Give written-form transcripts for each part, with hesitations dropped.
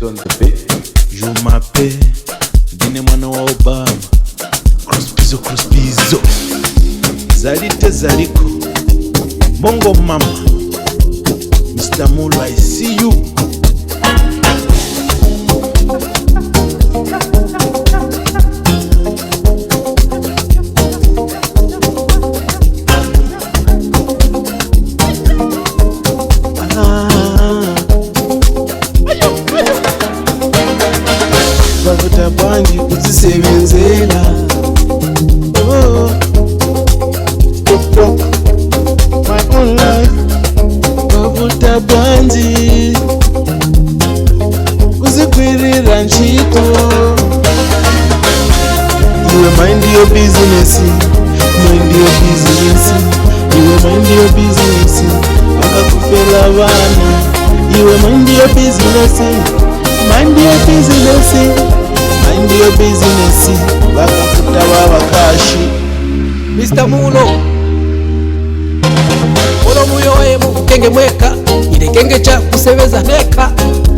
on the beat. Je m'appelle Dine mwana wa Obama. Cross pizo Zalite zaliko Bongo mama Mr. Mulu, I see you. Bavuta banji kuzisebenzela. Oh, stop, my own life. Bavuta banji kuzikwirira nchito. You mind your business, mind your business. You mind your business, bakakufela bana. You mind your business, mind your business, mind your business, bakafuta babakashi. Mr. Mulo Olo muyoye mukenge mweka Ilekenge cha kusebeza neka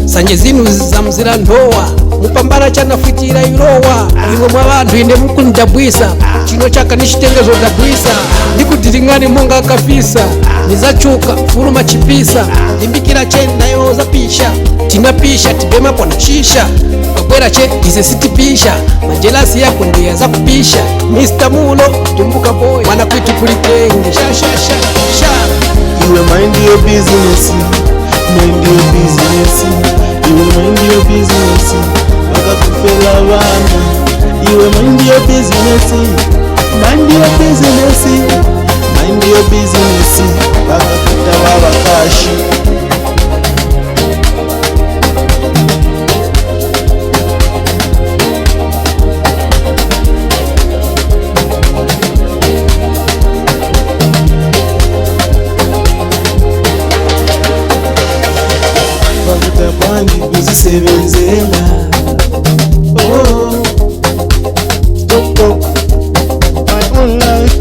Sanje zinu za mzira ndoa Mupambara chana fitira irowa Iwe mwabantu inde mukundabwisa Chino chaka nishitengezo dabwisa Ndikudiringani monga kafisa Nizachuka furuma chipisa Nimbikira chenda yoza pisha Tina pisha tibema kwa nachisha Wakwera che ize sitipisha Majelasi yako ndiya za kupisha Mr. Mulo tumbuka boy Wana kwitu kulikenge Sha You mind your business, mind your business. You mind your business, bakakufela bana. You mind your business, mind your business, mind your business, bakafuta babakashi. Bavuta banji kuzisebenzela. Oh, stop, my own life.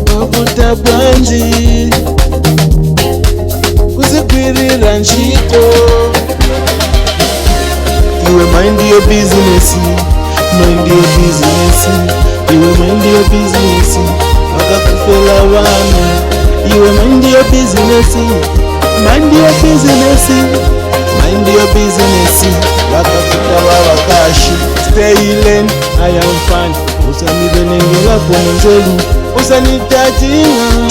Bavuta banji kuzikwirira nchito. You mind your business, mind your business. You mind your business, bakakufela bana. You mind your business, mind your business, mind your business, bakafuta babakashi. Stay in, I am fine. Usanibenengela kwa mzelu, usanitatinga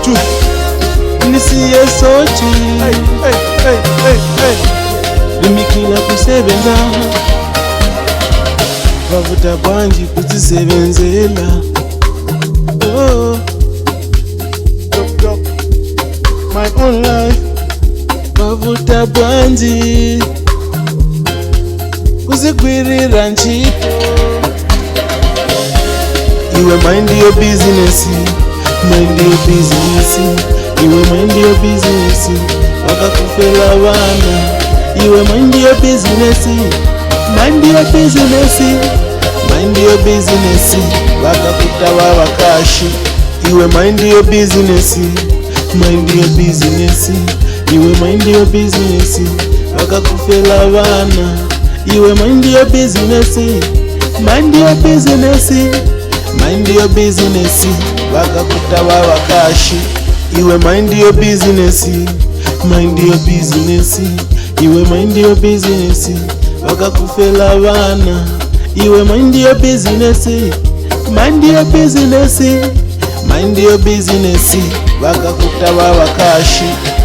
tu nisiye soti. Limikila kusebenza. Bavuta banji kuzisebenzela. Oh, my own life. Bavuta banji kuzikwirira nchito. You mind your business, mind your business. You mind your business, bakakufela bana. You mind your business, mind your business, mind your business, bakafuta babakashi. You mind your business, mind your business. You mind your business, bakakufela bana. You mind your business, mind your business, mind your business, bakafuta babakashi. You mind your business, mind your business. You mind your business, bakakufela bana. You mind your business, mind your business, mind your business, bakafuta babakashi.